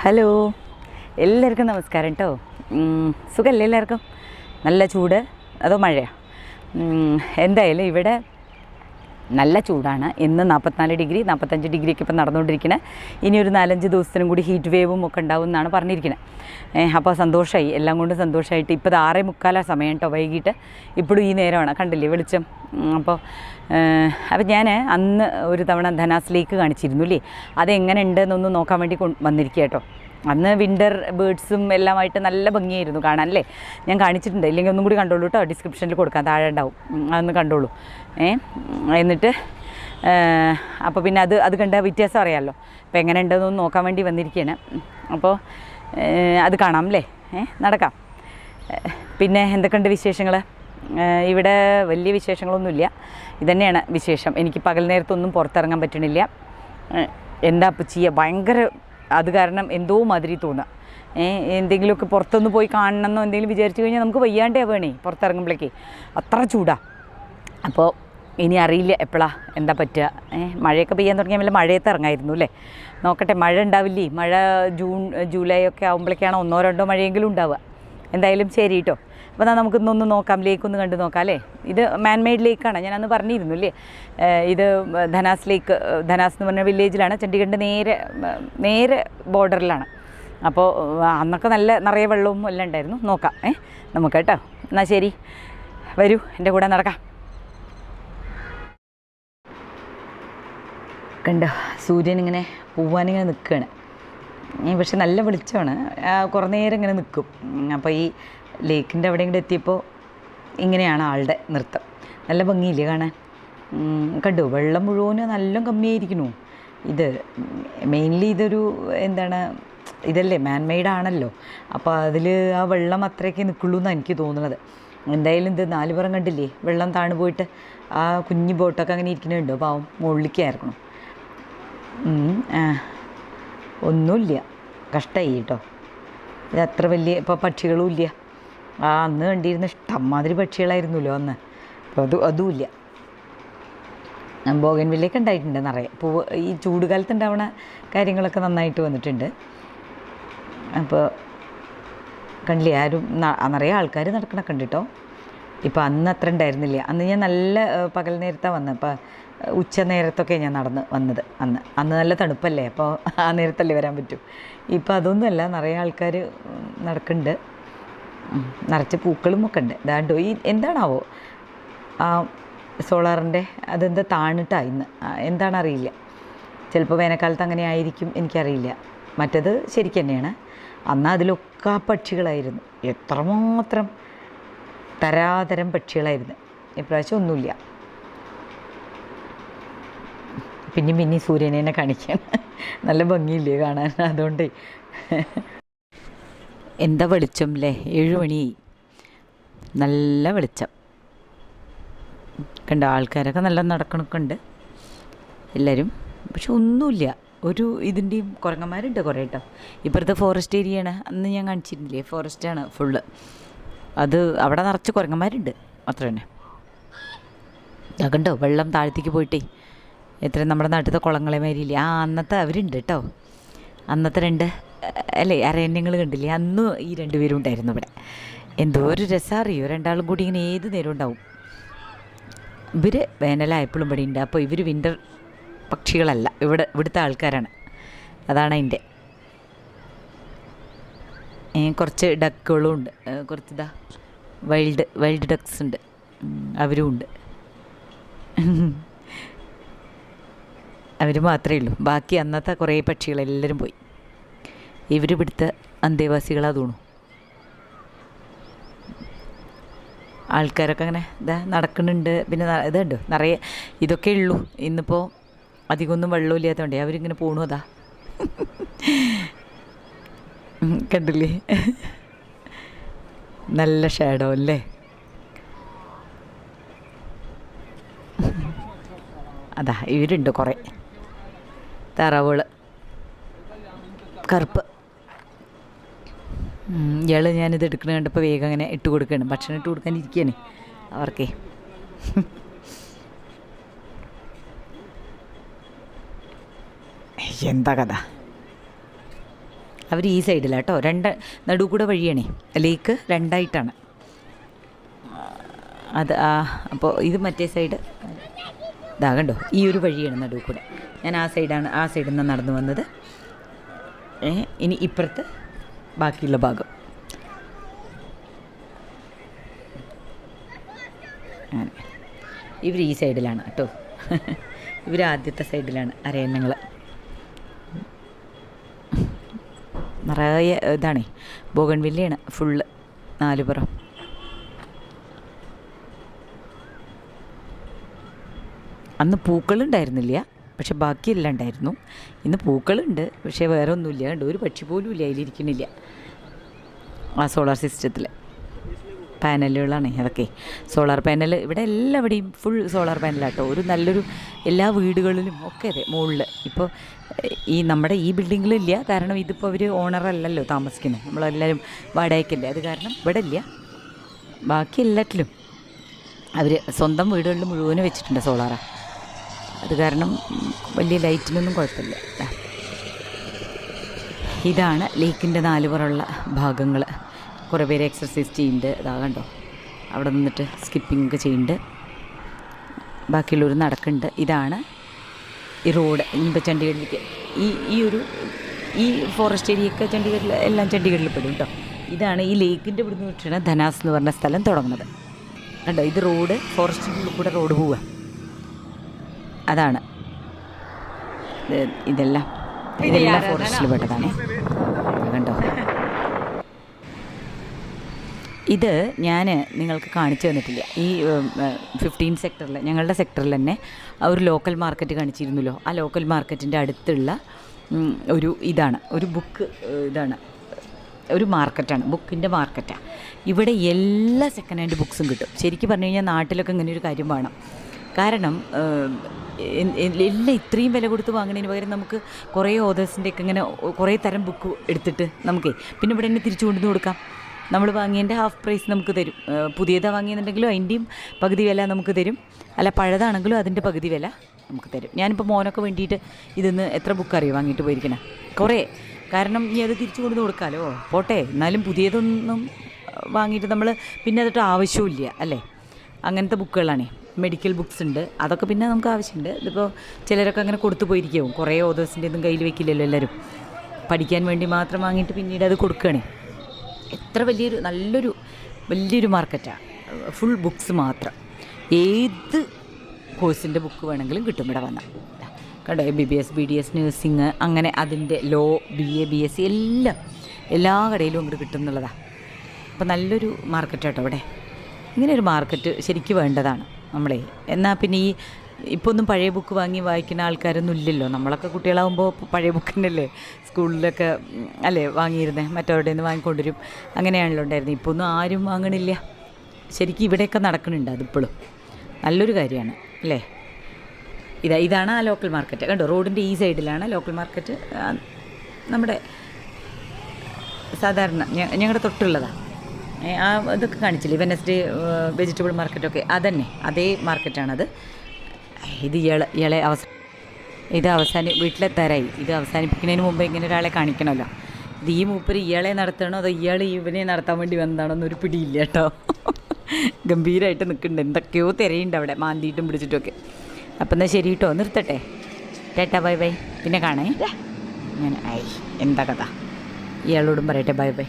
Hello, എല്ലാവർക്കും നമസ്കാരം കേട്ടോ. സുഖമല്ലേ എല്ലാവർക്കും? നല്ല ചൂട് അതോ മഴയോ? എന്തായാലും ഇവിടെ നല്ല ചൂടാണ്. ഇന്ന് 44 ഡിഗ്രി 45 ഡിഗ്രിയൊക്കെ ഇപ്പം നടന്നുകൊണ്ടിരിക്കുന്നത്. ഇനി ഒരു 4-5 ദിവസത്തിനും കൂടി ഹീറ്റ് വേവും ഒക്കെ ഉണ്ടാവും എന്നാണ് പറഞ്ഞിരിക്കുന്നത്. അപ്പോൾ സന്തോഷമായി, എല്ലാം കൊണ്ടും സന്തോഷമായിട്ട്. ഇപ്പോൾ ഇത് 6:45 സമയം കേട്ടോ, വൈകിട്ട്. ഇപ്പോഴും ഈ നേരമാണ്, കണ്ടില്ലേ വെളിച്ചം. അപ്പോൾ ഞാൻ അന്ന് ഒരു തവണ ധനാസ് ലേക്ക് കാണിച്ചിരുന്നു അല്ലേ, അതെങ്ങനെ ഉണ്ടെന്നൊന്ന് നോക്കാൻ വേണ്ടി വന്നിരിക്കുക കേട്ടോ. അന്ന് വിൻ്റർ ബേഡ്സും എല്ലാമായിട്ട് നല്ല ഭംഗിയായിരുന്നു കാണാൻ അല്ലേ. ഞാൻ കാണിച്ചിട്ടുണ്ട്, ഇല്ലെങ്കിൽ ഒന്നും കൂടി കണ്ടോളൂ കേട്ടോ, ഡിസ്ക്രിപ്ഷനിൽ കൊടുക്കാം, താഴെ ഉണ്ടാവും, അതൊന്ന് കണ്ടോളൂ. എന്നിട്ട് അപ്പോൾ പിന്നെ അത് കണ്ട വ്യത്യാസം അറിയാമല്ലോ. അപ്പോൾ എങ്ങനെ ഉണ്ടെന്നൊന്ന് നോക്കാൻ വേണ്ടി വന്നിരിക്കുകയാണ്. അപ്പോൾ അത് കാണാം അല്ലേ, നടക്കാം. പിന്നെ എന്തൊക്കെയുണ്ട് വിശേഷങ്ങൾ? ഇവിടെ വലിയ വിശേഷങ്ങളൊന്നുമില്ല, ഇതുതന്നെയാണ് വിശേഷം. എനിക്ക് പകൽ നേരത്തൊന്നും പുറത്തിറങ്ങാൻ പറ്റണില്ല. എന്താ ഇപ്പോൾ ചെയ്യുക, ഭയങ്കര അത് കാരണം എന്തോ മാതിരി തോന്നുക. എന്തെങ്കിലുമൊക്കെ പുറത്തൊന്ന് പോയി കാണണമെന്നോ എന്തെങ്കിലും വിചാരിച്ചു കഴിഞ്ഞാൽ നമുക്ക് വയ്യാണ്ടേ വേണേ പുറത്തിറങ്ങുമ്പോഴേക്ക്, അത്ര ചൂടാണ്. അപ്പോൾ ഇനി അറിയില്ല എപ്പോഴാണ് എന്താ പറ്റുക. മഴയൊക്കെ പെയ്യാൻ തുടങ്ങിയാൽ വല്ല മഴയത്ത് ഇറങ്ങായിരുന്നു അല്ലേ. നോക്കട്ടെ, മഴ ഉണ്ടാവില്ലേ. മഴ ജൂലൈ ഒക്കെ ആകുമ്പോഴേക്കാണ് 1-2 മഴയെങ്കിലും ഉണ്ടാവുക. എന്തായാലും ശരി കേട്ടോ. അപ്പോൾ നമുക്കിന്നൊന്ന് നോക്കാം, ലേക്കൊന്ന് കണ്ടു നോക്കാം അല്ലേ. ഇത് മാൻമെയ്ഡ് ലേക്കാണ്, ഞാനന്ന് പറഞ്ഞിരുന്നു അല്ലേ. ഇത് ധനാസ് ലേക്ക്, ധനാസ് എന്ന് പറഞ്ഞ വില്ലേജിലാണ്, ചണ്ഡീഗഡിൻ്റെ നേരെ ബോർഡറിലാണ്. അപ്പോൾ അന്നൊക്കെ നിറയെ വെള്ളവും എല്ലാം ഉണ്ടായിരുന്നു. നോക്കാം നമുക്ക് കേട്ടോ. എന്നാൽ ശരി, വരൂ എൻ്റെ കൂടെ നടക്കാം. കണ്ടോ, സൂര്യൻ ഇങ്ങനെ പോവാനിങ്ങനെ നിൽക്കുകയാണ്. പക്ഷെ നല്ല വെളിച്ചമാണ്, കുറേ നേരം ഇങ്ങനെ നിൽക്കും. അപ്പോൾ ഈ ലേക്കിൻ്റെ അവിടെ ഇങ്ങോട്ട് എത്തിയപ്പോൾ ഇങ്ങനെയാണ് ആളുടെ നൃത്തം. നല്ല ഭംഗിയില്ലേ കാണാൻ? കണ്ടു, വെള്ളം മുഴുവനും നല്ല കമ്മിയായിരിക്കുന്നു. ഇത് മെയിൻലി ഇതൊരു എന്താണ്, ഇതല്ലേ മാൻമെയ്ഡ് ആണല്ലോ. അപ്പോൾ അതിൽ ആ വെള്ളം അത്രയൊക്കെ നിൽക്കുള്ളൂ എന്നാണ് എനിക്ക് തോന്നുന്നത്. എന്തായാലും ഇത് 4 പുറം കണ്ടില്ലേ, വെള്ളം താണു പോയിട്ട് ആ കുഞ്ഞു ബോട്ടൊക്കെ അങ്ങനെ ഇരിക്കുന്നുണ്ടോ, പാവം മുകളിലേക്കായിരുന്നു. ഒന്നുമില്ല, കഷ്ടമായി കേട്ടോ. ഇത് അത്ര വലിയ ഇപ്പോൾ പക്ഷികളും ഇല്ല. അന്ന് കണ്ടിരുന്ന ഇഷ്ടംമാതിരി പക്ഷികളായിരുന്നല്ലോ അന്ന്. അപ്പോൾ അതുമില്ല. ബോഗൻവില്ലയൊക്കെ ഉണ്ടായിട്ടുണ്ട് നിറയെ. പൂവ് ഈ ചൂടുകാലത്ത് ഉണ്ടാവണ കാര്യങ്ങളൊക്കെ നന്നായിട്ട് വന്നിട്ടുണ്ട്. അപ്പോൾ കണ്ടില്ലേ, ആരും നിറയെ ആൾക്കാർ നടക്കണൊക്കെ ഉണ്ട് കേട്ടോ. ഇപ്പോൾ അന്ന് അത്ര ഉണ്ടായിരുന്നില്ല. അന്ന് ഞാൻ നല്ല പകൽ നേരത്താണ് വന്നത്. അപ്പോൾ ഉച്ച നേരത്തൊക്കെ ഞാൻ നടന്ന് വന്നത്. അന്ന് നല്ല തണുപ്പല്ലേ, അപ്പോൾ ആ നേരത്തല്ലേ വരാൻ പറ്റൂ. ഇപ്പോൾ അതൊന്നുമല്ല, നിറയെ ആൾക്കാർ നടക്കുന്നുണ്ട്. നിറച്ച് പൂക്കളും ഒക്കെ ഉണ്ട്. ഇതാണ്ടോ ഈ എന്താണാവോ ആ സോളാറിൻ്റെ അതെന്താ താണിട്ടാ ഇന്ന്, എന്താണെന്നറിയില്ല. ചിലപ്പോൾ വേനൽക്കാലത്ത് അങ്ങനെ ആയിരിക്കും, എനിക്കറിയില്ല. മറ്റത് ശരിക്കും തന്നെയാണ്. അന്ന് അതിലൊക്കെ പക്ഷികളായിരുന്നു, എത്രമാത്രം തരാതരം പക്ഷികളായിരുന്നു. ഇപ്രാവശ്യം ഒന്നുമില്ല. പിന്നെ സൂര്യനെ കാണിക്കാൻ നല്ല ഭംഗിയില്ലേ കാണാൻ. അതുകൊണ്ട് എന്താ വെളിച്ചം അല്ലേ, 7 മണിയായി, നല്ല വെളിച്ചം. കണ്ട ആൾക്കാരൊക്കെ നല്ല നടക്കണൊക്കെ ഉണ്ട് എല്ലാവരും. പക്ഷെ ഒന്നുമില്ല, ഒരു ഇതിൻ്റെയും. കുരങ്ങന്മാരുണ്ട് കുറേ കേട്ടോ. ഇപ്പുറത്തെ ഫോറസ്റ്റ് ഏരിയയാണ്, അന്ന് ഞാൻ കാണിച്ചിരുന്നില്ലേ, ഫോറസ്റ്റാണ് ഫുള്ള്. അത് അവിടെ നിറച്ച് കുരങ്ങന്മാരുണ്ട്, അത്ര തന്നെ. കണ്ടോ വെള്ളം താഴത്തേക്ക് പോയിട്ടേ, എത്ര നമ്മുടെ നാട്ടിലത്തെ കുളങ്ങളെ മാതിരിയില്ലേ. അന്നത്തെ അവരുണ്ട് കേട്ടോ. അന്നത്തെ 2 അല്ലേ അരണ്യങ്ങൾ കണ്ടില്ലേ, അന്ന് ഈ 2 പേരും ഉണ്ടായിരുന്നു ഇവിടെ. എന്തോ ഒരു രസം അറിയോ, 2 ആളും കൂടി ഇങ്ങനെ ഏത് നേരം ഉണ്ടാവും. ഇവർ വേനലായപ്പോഴും ഇവിടെ ഉണ്ട്. അപ്പോൾ ഇവർ വിൻ്റർ പക്ഷികളല്ല, ഇവിടുത്തെ ആൾക്കാരാണ്. അതാണ് അതിൻ്റെ. കുറച്ച് ഡക്കുകളും ഉണ്ട്, കുറച്ച് വൈൽഡ് ഡക്സ് ഉണ്ട്, അവരും ഉണ്ട്. അവർ മാത്രമേ ഉള്ളൂ, ബാക്കി അന്നത്തെ കുറേ പക്ഷികളെല്ലാവരും പോയി. ഇവർ ഇവിടുത്തെ അന്തേവാസികളാ തോന്നുന്നു. ആൾക്കാരൊക്കെ അങ്ങനെ നടക്കുന്നുണ്ട്. പിന്നെ ഇതുണ്ട് നിറയെ, ഇതൊക്കെ ഉള്ളൂ ഇന്നിപ്പോൾ. അധികമൊന്നും വെള്ളമില്ലാത്തതുകൊണ്ടേ അവരിങ്ങനെ പോണു. അതാ കണ്ടില്ലേ, നല്ല ഷാഡോ അല്ലേ. അതാ ഇവരുണ്ട് കുറേ താറാവുകൾ, കറുപ്പ്. ഇയാൾ ഞാനിത് എടുക്കണ കണ്ടപ്പോൾ വേഗം അങ്ങനെ ഇട്ട് കൊടുക്കുകയാണ്, ഭക്ഷണം ഇട്ട് കൊടുക്കാനിരിക്കുകയാണ് അവർക്കേ. എന്താ കഥ, അവർ ഈ സൈഡിലാണ് കേട്ടോ. നടുക്കൂടെ വഴിയാണേ, ലേക്ക് രണ്ടായിട്ടാണ് അത്. അപ്പോൾ ഇത് മറ്റേ സൈഡ് ഇതാ കണ്ടോ, ഈ ഒരു വഴിയാണ് നടുക്കൂടെ. ഞാൻ ആ സൈഡിൽ നിന്ന് നടന്നു വന്നത്. ഇനി ഇപ്പുറത്ത് ബാക്കിയുള്ള ഭാഗം. അങ്ങനെ ഇവർ ഈ സൈഡിലാണ് കേട്ടോ. ഇവർ ആദ്യത്തെ സൈഡിലാണ് അരയന്നങ്ങൾ. നിറയെ ഇതാണേ, ബോഗൺവില്ലയാണ് ഫുള്ള് നാലുപുറം. അന്ന് പൂക്കളുണ്ടായിരുന്നില്ല, പക്ഷെ ബാക്കിയെല്ലാം ഉണ്ടായിരുന്നു. ഇന്ന് പൂക്കളുണ്ട്, പക്ഷേ വേറെ ഒന്നുമില്ല. കണ്ടോ, ഒരു പക്ഷി പോലും ഇല്ല, അതിലിരിക്കണില്ല. ആ സോളാർ സിസ്റ്റത്തിൽ പാനലുകളാണ് അതൊക്കെ. സോളാർ പാനൽ ഇവിടെ എല്ലാവിടെയും ഫുൾ സോളാർ പാനലാട്ടോ. ഒരു നല്ലൊരു എല്ലാ വീടുകളിലും ഒക്കെ അതെ മുകളിൽ. ഇപ്പോൾ നമ്മുടെ ഈ ബിൽഡിങ്ങിലില്ല, കാരണം ഇതിപ്പോൾ അവർ ഓണറല്ലല്ലോ താമസിക്കുന്നത്, നമ്മളെല്ലാവരും വാടകയ്ക്കല്ലേ. അത് കാരണം ഇവിടെ ഇല്ല. ബാക്കി എല്ലാറ്റിലും അവർ സ്വന്തം വീടുകളിൽ മുഴുവനും വെച്ചിട്ടുണ്ട് സോളാറാണ്. അത് കാരണം വലിയ ലൈറ്റിനൊന്നും കുഴപ്പമില്ല. ഇതാണ് ലേക്കിൻ്റെ നാലുപുറമുള്ള ഭാഗങ്ങൾ. കുറേ പേര് എക്സർസൈസ് ചെയ്യുന്നുണ്ട്. ഇതാ കണ്ടോ, അവിടെ നിന്നിട്ട് സ്കിപ്പിംഗ് ഒക്കെ ചെയ്യുന്നുണ്ട്. ബാക്കിയുള്ളവർ നടക്കുന്നുണ്ട്. ഇതാണ് ഈ റോഡ്. ഇനിയിപ്പോൾ ചണ്ഡീഗഡിലേക്ക് ഈ ഫോറസ്റ്റ് ഏരിയയൊക്കെ ചണ്ഡീഗഡിൽ എല്ലാം ചണ്ഡീഗഡിൽ പെടും കേട്ടോ. ഇതാണ് ഈ ലേക്കിൻ്റെ ഇവിടുന്ന് വിട്ടാണ് ധനാസ് എന്ന് പറഞ്ഞ സ്ഥലം തുടങ്ങുന്നത്. കണ്ടോ, ഇത് റോഡ്, ഫോറസ്റ്റിൻ്റെ ഉള്ളിൽ കൂടെ റോഡ് പോവുക. അതാണ് ഇതെല്ലാം ഫോറസ്റ്റിൽ പെട്ടതാണ്. കണ്ടോ, ഇത് ഞാൻ നിങ്ങൾക്ക് കാണിച്ചു തന്നിട്ടില്ല. ഈ 15 സെക്ടറിൽ, ഞങ്ങളുടെ സെക്ടറിൽ തന്നെ ഒരു ലോക്കൽ മാർക്കറ്റ് കാണിച്ചിരുന്നല്ലോ. ആ ലോക്കൽ മാർക്കറ്റിൻ്റെ അടുത്തുള്ള ഒരു ബുക്ക് ഒരു മാർക്കറ്റാണ്, ബുക്കിൻ്റെ മാർക്കറ്റാണ്. ഇവിടെ എല്ലാ സെക്കൻഡ് ഹാൻഡ് ബുക്സും കിട്ടും. ശരിക്കും പറഞ്ഞു കഴിഞ്ഞാൽ നാട്ടിലൊക്കെ ഇങ്ങനെ ഒരു കാര്യം വേണം. കാരണം എല്ലാം ഇത്രയും വില കൊടുത്ത് വാങ്ങുന്നതിന് പകരം നമുക്ക് കുറേ ഓതേഴ്സിൻ്റെയൊക്കെ ഇങ്ങനെ കുറേ തരം ബുക്ക് എടുത്തിട്ട് നമുക്ക് പിന്നെ ഇവിടെ തന്നെ തിരിച്ചു കൊണ്ടുവന്ന് കൊടുക്കാം. നമ്മൾ വാങ്ങിയതിൻ്റെ ഹാഫ് പ്രൈസ് നമുക്ക് തരും. പുതിയതാണ് വാങ്ങിയെന്നുണ്ടെങ്കിലും അതിൻ്റെയും പകുതി വില നമുക്ക് തരും. അല്ല പഴയതാണെങ്കിലും അതിൻ്റെ പകുതി വില നമുക്ക് തരും. ഞാനിപ്പോൾ മോനൊക്കെ വേണ്ടിയിട്ട് ഇതിന്ന് എത്ര ബുക്ക് അറിയോ വാങ്ങിയിട്ട് പോയിരിക്കണം, കുറേ. കാരണം ഇനി അത് തിരിച്ചു കൊണ്ടുവന്ന് കൊടുക്കാമല്ലോ, പോട്ടെ. എന്നാലും പുതിയതൊന്നും വാങ്ങിയിട്ട് നമ്മൾ പിന്നെ അതിട്ട് ആവശ്യമില്ല അല്ലേ. അങ്ങനത്തെ ബുക്കുകളാണേ. മെഡിക്കൽ ബുക്സ് ഉണ്ട്, അതൊക്കെ പിന്നെ നമുക്ക് ആവശ്യമുണ്ട്. ഇതിപ്പോൾ ചിലരൊക്കെ അങ്ങനെ കൊടുത്തു പോയിരിക്കും. കുറേ ഓതേഴ്സിൻ്റെ ഒന്നും കയ്യിൽ വെക്കില്ലല്ലോ എല്ലാവരും. പഠിക്കാൻ വേണ്ടി മാത്രം വാങ്ങിയിട്ട് പിന്നീട് അത് കൊടുക്കുകയാണ്. എത്ര വലിയൊരു മാർക്കറ്റാണ്. ഫുൾ ബുക്സ് മാത്രം. ഏത് കോഴ്സിൻ്റെ ബുക്ക് വേണമെങ്കിലും കിട്ടും ഇവിടെ വന്നാൽ. കണ്ടോ, MBBS, BDS, നഴ്സിംഗ്, അങ്ങനെ അതിൻ്റെ ലോ, BA, BSc എല്ലാ കടയിലും അങ്ങോട്ട് കിട്ടും എന്നുള്ളതാണ്. അപ്പോൾ നല്ലൊരു മാർക്കറ്റാട്ടോ ഇവിടെ. ഇങ്ങനെ ഒരു മാർക്കറ്റ് ശരിക്കും വേണ്ടതാണ് നമ്മളെ. എന്നാൽ പിന്നെ ഇപ്പോൾ ഒന്നും പഴയ ബുക്ക് വാങ്ങി വായിക്കുന്ന ആൾക്കാരൊന്നും ഇല്ലല്ലോ. നമ്മളൊക്കെ കുട്ടികളാകുമ്പോൾ പഴയ ബുക്ക് തന്നെയല്ലേ സ്കൂളിലൊക്കെ അല്ലേ വാങ്ങിയിരുന്നത്, മറ്റവരുടെ നിന്ന് വാങ്ങിക്കൊണ്ടുവരും. അങ്ങനെയാണല്ലോ ഉണ്ടായിരുന്നത്. ഇപ്പോൾ ഒന്നും ആരും വാങ്ങണില്ല. ശരിക്കും ഇവിടെയൊക്കെ നടക്കുന്നുണ്ട് അതിപ്പോഴും. നല്ലൊരു കാര്യമാണ് അല്ലേ. ഇതാണ് ആ ലോക്കൽ മാർക്കറ്റ്. കണ്ടോ, റോഡിൻ്റെ ഈ സൈഡിലാണ് ലോക്കൽ മാർക്കറ്റ്. നമ്മുടെ സാധാരണ ഞങ്ങളുടെ തൊട്ടുള്ളതാണ്. ഇതൊക്കെ കാണിച്ചില്ലേ, വെനസ്ഡേ വെജിറ്റബിൾ മാർക്കറ്റൊക്കെ, അതേ മാർക്കറ്റാണത്. ഇത് വീട്ടിലെത്താറായി. ഇത് അവസാനിപ്പിക്കുന്നതിന് മുമ്പ് ഇങ്ങനെ ഒരാളെ കാണിക്കണമല്ലോ. ഇത് ഈ മൂപ്പര് ഇയാളെ നടത്തണോ അതോ ഇയാൾ ഇവനെ നടത്താൻ വേണ്ടി വന്നതാണോ എന്നൊരു പിടിയില്ല കേട്ടോ. ഗംഭീരമായിട്ട് നിൽക്കുന്നുണ്ട്. എന്തൊക്കെയോ തിരയുണ്ട് അവിടെ, മാന്തിയിട്ടും പിടിച്ചിട്ടുമൊക്കെ. അപ്പം എന്നാൽ ശരി കേട്ടോ, നിർത്തട്ടെ. Tata, bye bye. പിന്നെ കാണേ. ഞാൻ എന്താ കഥ, ഇയാളോടും പറയട്ടെ ബൈ ബൈ.